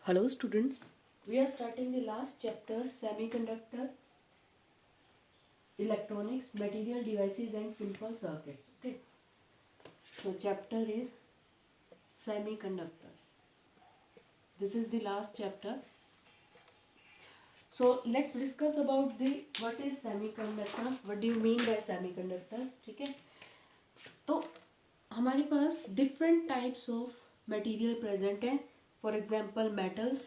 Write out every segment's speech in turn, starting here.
Hello students, we are starting the last chapter, semiconductor, electronics, material devices and simple circuits. Okay, so chapter is semiconductors. This is the last chapter. So let's discuss about the what is semiconductor, what do you mean by semiconductors. ठीक है, तो हमारे पास different types of material present है. For example metals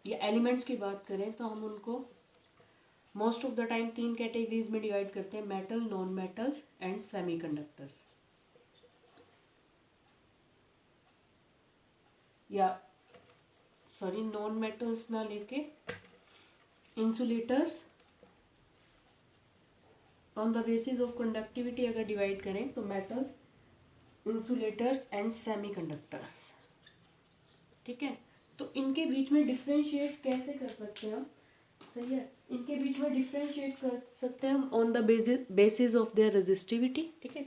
या elements की बात करें तो हम उनको most of the time 3 categories में डिवाइड करते हैं, metal, non metals and semiconductors. या सॉरी, नॉन मेटल्स ना लेके insulators on the basis of conductivity अगर डिवाइड करें तो मेटल्स, इंसुलेटर्स एंड सेमीकंडक्टर्स. ठीक है, तो इनके बीच में डिफ्रेंशिएट कैसे कर सकते हैं हम? सही है, इनके बीच में डिफ्रेंशिएट कर सकते हैं हम on the basis of their resistivity. ठीक है,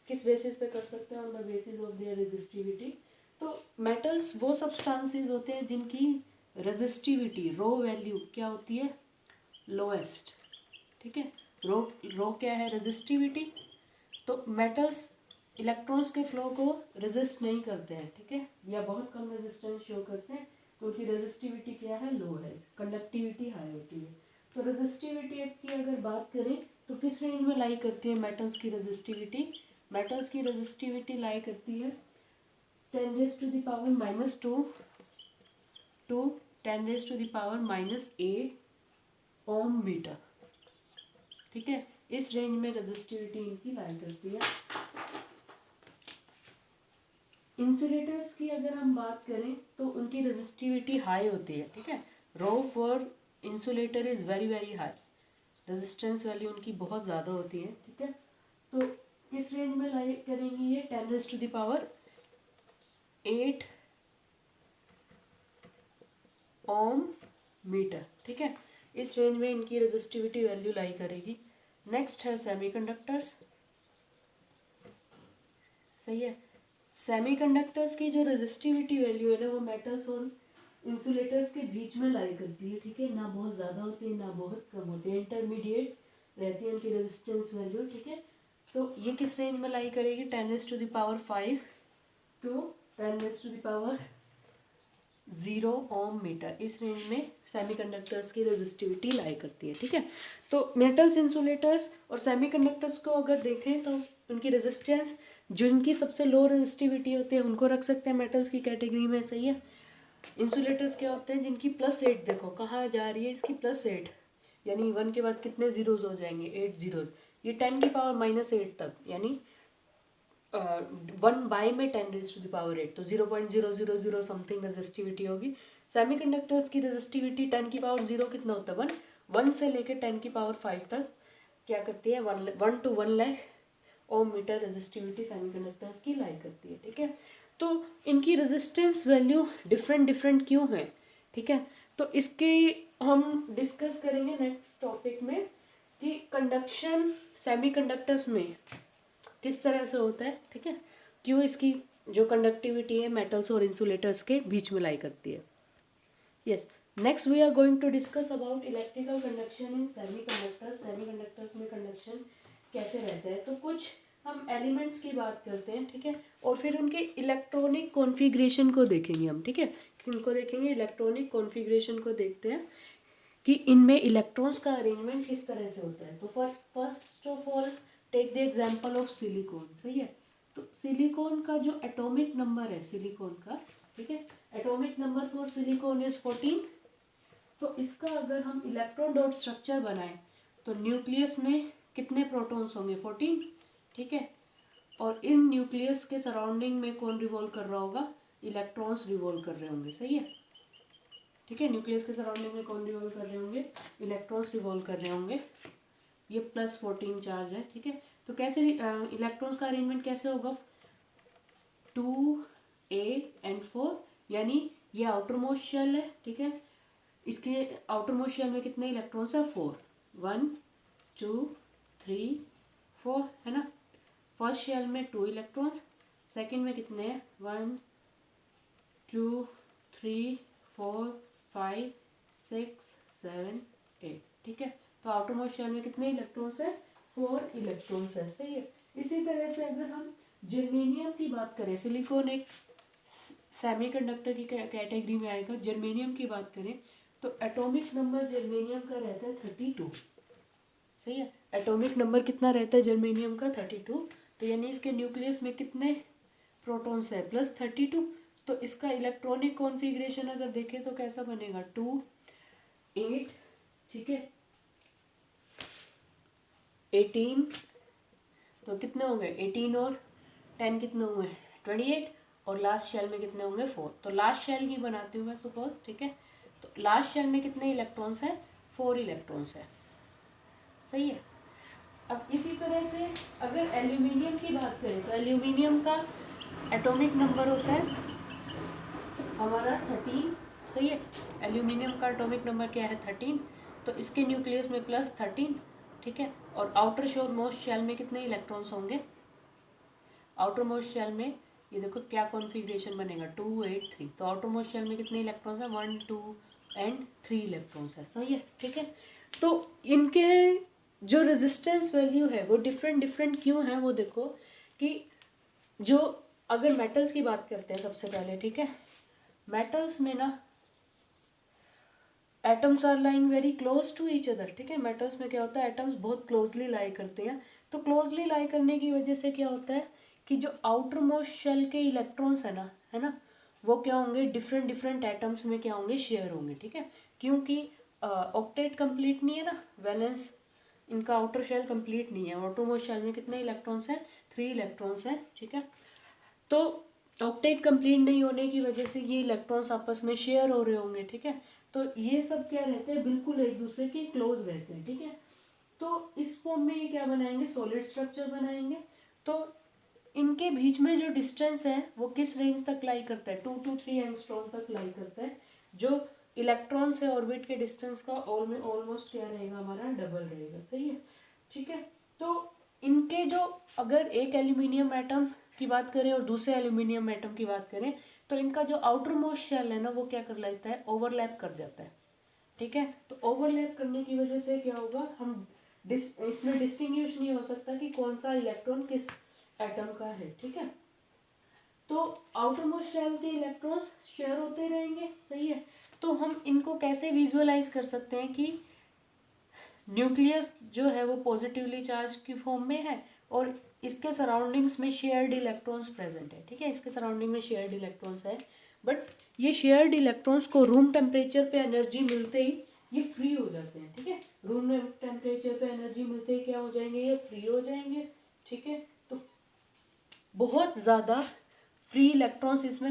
किस बेसिस पे कर सकते हैं? On the basis of their resistivity. तो मेटल्स वो सब्सटेंसेस होते हैं जिनकी रेजिस्टिविटी, रो वैल्यू क्या होती है? लोएस्ट. ठीक है, रो क्या है? रेजिस्टिविटी. तो मेटल्स इलेक्ट्रॉन्स के फ्लो को रेजिस्ट नहीं करते हैं. ठीक है, या बहुत कम रेजिस्टेंस शो करते हैं क्योंकि रेजिस्टिविटी क्या है? लो है, कंडक्टिविटी हाई होती है. तो रेजिस्टिविटी की अगर बात करें तो किस रेंज में लाई करती है मेटल्स की रेजिस्टिविटी? मेटल्स की रेजिस्टिविटी लाई करती है 10 raised to the power -2 to 10 raised to the power -8 ohm metre. ठीक है, इस रेंज में रेजिस्टिविटी इनकी लाई करती है. इंसुलेटर्स की अगर हम बात करें तो उनकी रेजिस्टिविटी हाई होती है. ठीक है, rho for insulator is very very high, resistance value उनकी बहुत ज़्यादा होती है. ठीक है, तो किस रेंज में लाई करेंगी ये? 10 raised to the power 8 ohm metre. ठीक है, इस रेंज में इनकी रेजिस्टिविटी वैल्यू लाई करेगी. नेक्स्ट है सेमीकंडक्टर्स. सही है, सेमीकंडक्टर्स की जो रेजिस्टिविटी वैल्यू है ना वो मेटल्स और इंसुलेटर्स के बीच में लाई करती है. ठीक है, ना बहुत ज़्यादा होती है ना बहुत कम होती है, इंटरमीडिएट रहती है उनकी रेजिस्टेंस वैल्यू. ठीक है, तो ये किस रेंज में लाई करेगी? 10 raised to the power 5 to 10 raised to the power 0 ohm metre. इस रेंज में सेमीकंडक्टर्स की रेजिस्टिविटी लाई करती है. ठीक है, तो मेटल्स, इंसुलेटर्स और सेमीकंडक्टर्स को अगर देखें तो उनकी रेजिस्टेंस, जो इनकी सबसे लो रेजिस्टिविटी होती है उनको रख सकते हैं मेटल्स की कैटेगरी में. सही है, इंसुलेटर्स क्या होते हैं जिनकी +8, देखो कहाँ जा रही है इसकी +8, यानी 1 के बाद कितने जीरोज हो जाएंगे? 8 जीरोज. ये 10 की पावर -8 तक, यानी 1 बाई में 10 raised to the power 8, तो 0.000 समथिंग रेजिस्टिविटी होगी. सेमीकंडक्टर्स की रेजिस्टिविटी 10 की पावर 0 कितना होता है? 1 से लेके 10 की पावर 5 तक क्या करती है? 1 to 1 lakh ohm metre resistivity semiconductors की लाई करती है. ठीक है, तो इनकी रेजिस्टेंस वैल्यू डिफरेंट क्यों है? ठीक है, तो इसके हम डिस्कस करेंगे नेक्स्ट टॉपिक में कि कंडक्शन सेमीकंडक्टर्स में किस तरह से होता है. ठीक है, क्यों इसकी जो कंडक्टिविटी है मेटल्स और इंसुलेटर्स के बीच में लाई करती है. Yes, next we are going to discuss about electrical conduction in semiconductors. Semiconductors में कंडक्शन कैसे रहता है, तो कुछ हम एलिमेंट्स की बात करते हैं. ठीक है, और फिर उनके इलेक्ट्रॉनिक कॉन्फ़िगरेशन को देखेंगे हम. ठीक है, इनको देखेंगे, इलेक्ट्रॉनिक कॉन्फ़िगरेशन को देखते हैं कि इनमें इलेक्ट्रॉन्स का अरेंजमेंट किस तरह से होता है. तो first of all take the example of silicon. सही है, तो सिलिकॉन का जो एटॉमिक नंबर है सिलिकॉन का, ठीक है, atomic number for silicon is 14. तो इसका अगर हम इलेक्ट्रॉन डॉट स्ट्रक्चर बनाएं तो न्यूक्लियस में कितने प्रोटॉन्स होंगे? 14. ठीक है, और इन न्यूक्लियस के सराउंडिंग में कौन रिवॉल्व कर रहा होगा? इलेक्ट्रॉन्स रिवॉल्व कर रहे होंगे. सही है, ठीक है, न्यूक्लियस के सराउंडिंग में कौन रिवॉल्व कर रहे होंगे? इलेक्ट्रॉन्स रिवॉल्व कर रहे होंगे. ये +14 चार्ज है. ठीक है, तो कैसे इलेक्ट्रॉन्स का अरेंजमेंट कैसे होगा? 2a and 4, यानी ये आउटर मोस्ट शेल है. ठीक है, इसके आउटर मोस्ट शेल में कितने इलेक्ट्रॉन्स है? 4. 1 2 3 4 है ना. फर्स्ट शेल में 2 इलेक्ट्रॉन्स, सेकेंड में कितने हैं? 1 2 3 4 5 6 7 8, ठीक है। तो आउटरमोस्ट शेल में कितने इलेक्ट्रॉन्स है? 4 इलेक्ट्रॉन्स है, सही है। इसी तरह से अगर हम जर्मेनियम की बात करें, सिलिकॉन एक सेमीकंडक्टर की कैटेगरी में आएगा। जर्मेनियम की बात करें तो एटॉमिक नंबर जर्मेनियम का रहता है 32, सही है। एटॉमिक नंबर कितना रहता है जर्मेनियम का? 32। तो यानी इसके न्यूक्लियस में कितने प्रोटॉन्स है? +32। तो इसका इलेक्ट्रॉनिक कॉन्फ़िगरेशन अगर देखें तो कैसा बनेगा? 2 8, ठीक है, 18। तो कितने हो गए? 18 और 10 कितने हुए? 28। और लास्ट शेल में कितने होंगे? 4। तो लास्ट शेल की बनाती हूँ मैं सपोज, ठीक है। तो लास्ट शेल में कितने इलेक्ट्रॉन्स हैं? 4 इलेक्ट्रॉन्स है, सही है। अब इसी तरह से अगर एल्यूमिनियम की बात करें तो एल्यूमिनियम का एटॉमिक नंबर होता है हमारा 13, सही है। एल्यूमिनियम का एटॉमिक नंबर क्या है? 13। तो इसके न्यूक्लियस में +13, ठीक है। और आउटर शोर मोस्ट शेल में कितने इलेक्ट्रॉन्स होंगे? आउटर मोस्ट शेल में ये देखो क्या कॉन्फ़िगरेशन बनेगा? 2 8 3। तो आउटर मोस्ट शेल में कितने इलेक्ट्रॉन्स हैं? 1 2 एंड 3 इलेक्ट्रॉन्स है, सही है, ठीक है। तो इनके जो रेजिस्टेंस वैल्यू है वो डिफरेंट क्यों है? वो देखो कि जो अगर मेटल्स की बात करते हैं सबसे पहले, ठीक है। मेटल्स में ना atoms are lying very close to each other, ठीक है। मेटल्स में क्या होता है? एटम्स बहुत क्लोजली लाई करते हैं। तो क्लोजली लाई करने की वजह से क्या होता है कि जो आउटर मोस्ट शेल के इलेक्ट्रॉन्स है ना, वो क्या होंगे? डिफरेंट एटम्स में क्या होंगे? शेयर होंगे, ठीक है। क्योंकि ऑक्टेट कंप्लीट नहीं है ना, वैलेंस इनका आउटर शेल कंप्लीट नहीं है। आउटर मोस्ट शेल में कितने इलेक्ट्रॉन्स हैं? 3 इलेक्ट्रॉन्स हैं, ठीक है। तो ऑक्टेट कंप्लीट नहीं होने की वजह से ये इलेक्ट्रॉन्स आपस में शेयर हो रहे होंगे, ठीक है। तो ये सब क्या रहते हैं? बिल्कुल एक दूसरे के क्लोज रहते हैं, ठीक है। तो इस फॉर्म में ये क्या बनाएंगे? सॉलिड स्ट्रक्चर बनाएंगे। तो इनके बीच में जो डिस्टेंस है वो किस रेंज तक लाई करता है? 2 to 3 एंगस्ट्रॉम तक लाई करता है। जो इलेक्ट्रॉन से ऑर्बिट के डिस्टेंस का ऑलमोस्ट क्या रहेगा? हमारा डबल रहेगा, सही है, ठीक है। तो इनके जो अगर एक एल्यूमिनियम एटम की बात करें और दूसरे एल्यूमिनियम एटम की बात करें तो इनका जो आउटर मोस्ट शेल है ना वो क्या कर लेता है? ओवरलैप कर जाता है, ठीक है। तो ओवरलैप करने की वजह से क्या होगा? हम इसमें डिस्टिंग्विश नहीं हो सकता कि कौन सा इलेक्ट्रॉन किस एटम का है, ठीक है। तो आउटर मोस्ट शेल के इलेक्ट्रॉन्स शेयर होते रहेंगे, सही है। तो हम इनको कैसे विजुअलाइज कर सकते हैं कि न्यूक्लियस जो है वो पॉजिटिवली चार्ज की फॉर्म में है और इसके सराउंडिंग्स में शेयर्ड इलेक्ट्रॉन्स प्रेजेंट है, ठीक है। इसके सराउंडिंग में शेयर्ड इलेक्ट्रॉन्स है, बट ये शेयर्ड इलेक्ट्रॉन्स को रूम टेम्परेचर पे एनर्जी मिलते ही ये फ्री हो जाते हैं, ठीक है। रूम टेम्परेचर पे एनर्जी मिलते ही क्या हो जाएंगे? ये फ्री हो जाएंगे, ठीक है। तो बहुत ज़्यादा फ्री इलेक्ट्रॉन्स इसमें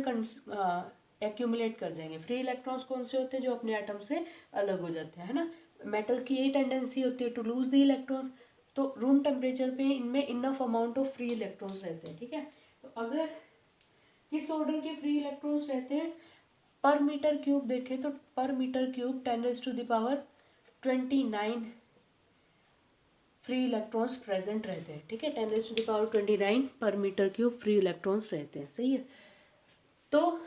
एक्यूमुलेट कर जाएंगे। फ्री इलेक्ट्रॉन्स कौन से होते हैं? जो अपने एटम से अलग हो जाते हैं, है ना। मेटल्स की यही टेंडेंसी होती है टू लूज द इलेक्ट्रॉन्स। तो रूम टेम्परेचर पे इनमें enough amount of free electrons रहते हैं, ठीक है। तो अगर किस ऑर्डर के फ्री इलेक्ट्रॉन्स रहते हैं पर मीटर क्यूब देखें तो पर metre cube 10⁻29 free electrons present रहते हैं, ठीक है। 10⁻29 पर मीटर क्यूब फ्री इलेक्ट्रॉन्स रहते हैं, सही है। तो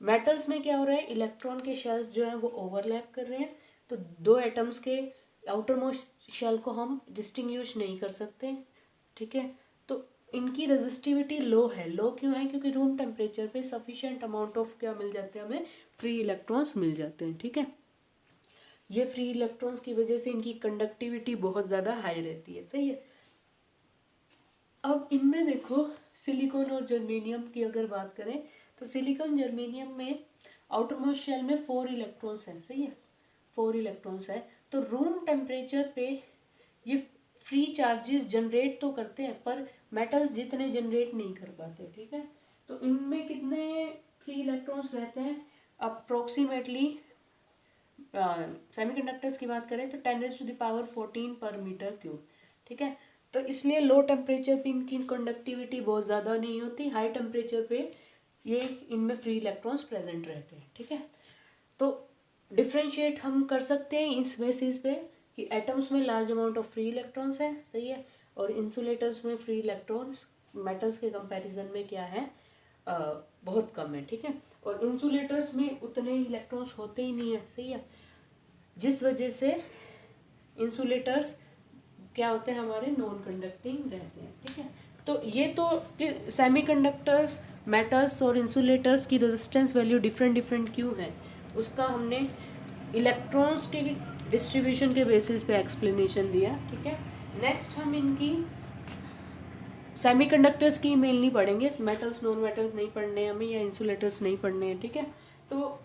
मेटल्स में क्या हो रहा है? इलेक्ट्रॉन के शेल्स जो हैं वो ओवरलैप कर रहे हैं। तो दो एटम्स के आउटर मोस्ट शेल को हम डिस्टिंग्विश नहीं कर सकते, ठीक है। तो इनकी रेजिस्टिविटी लो है। लो क्यों है? क्योंकि रूम टेम्परेचर पे सफिशिएंट अमाउंट ऑफ क्या मिल जाते हैं? हमें फ्री इलेक्ट्रॉन्स मिल जाते हैं, ठीक है। ये फ्री इलेक्ट्रॉन्स की वजह से इनकी कंडक्टिविटी बहुत ज़्यादा हाई रहती है, सही है। अब इनमें देखो सिलिकॉन और जर्मेनियम की अगर बात करें तो सिलिकॉन जर्मेनियम में आउटर मोस्ट शेल में 4 इलेक्ट्रॉन्स हैं, सही है, 4 इलेक्ट्रॉन्स है। तो रूम टेम्परेचर पे ये फ्री चार्जेस जनरेट तो करते हैं पर मेटल्स जितने जनरेट नहीं कर पाते, ठीक है। तो इनमें कितने फ्री इलेक्ट्रॉन्स रहते हैं? अप्रोक्सीमेटली सेमीकंडक्टर्स की बात करें तो 10⁻14 पर मीटर क्यूब, ठीक है। तो इसलिए लो टेम्परेचर पे इनकी कंडक्टिविटी बहुत ज़्यादा नहीं होती। हाई टेम्परेचर पे ये इनमें फ्री इलेक्ट्रॉन्स प्रेजेंट रहते हैं, ठीक है। तो डिफ्रेंशिएट हम कर सकते हैं इस बेसिस पे कि एटम्स में large amount of free electrons है, सही है, और इंसुलेटर्स में फ्री इलेक्ट्रॉन्स मेटल्स के कंपैरिजन में क्या है? बहुत कम है, ठीक है। और इंसुलेटर्स में उतने इलेक्ट्रॉन्स होते ही नहीं है, सही है, जिस वजह से इंसुलेटर्स क्या होते हैं हमारे नॉन कंडक्टिंग रहते हैं, ठीक है। तो ये तो सेमीकंडक्टर्स, मेटल्स और इंसुलेटर्स की रेजिस्टेंस वैल्यू डिफरेंट डिफरेंट क्यों है, उसका हमने इलेक्ट्रॉन्स के डिस्ट्रीब्यूशन के बेसिस पे एक्सप्लेनेशन दिया, ठीक है। नेक्स्ट हम इनकी सेमीकंडक्टर्स की मेल नहीं पढ़ेंगे, मेटल्स नॉन मेटल्स नहीं पढ़ने हमें, या इंसुलेटर्स नहीं पढ़ने हैं, ठीक है। तो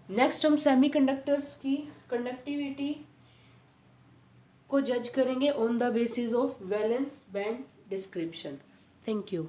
नेक्स्ट हम सेमीकंडक्टर्स की कंडक्टिविटी को जज करेंगे on the basis of valence band description. Thank you.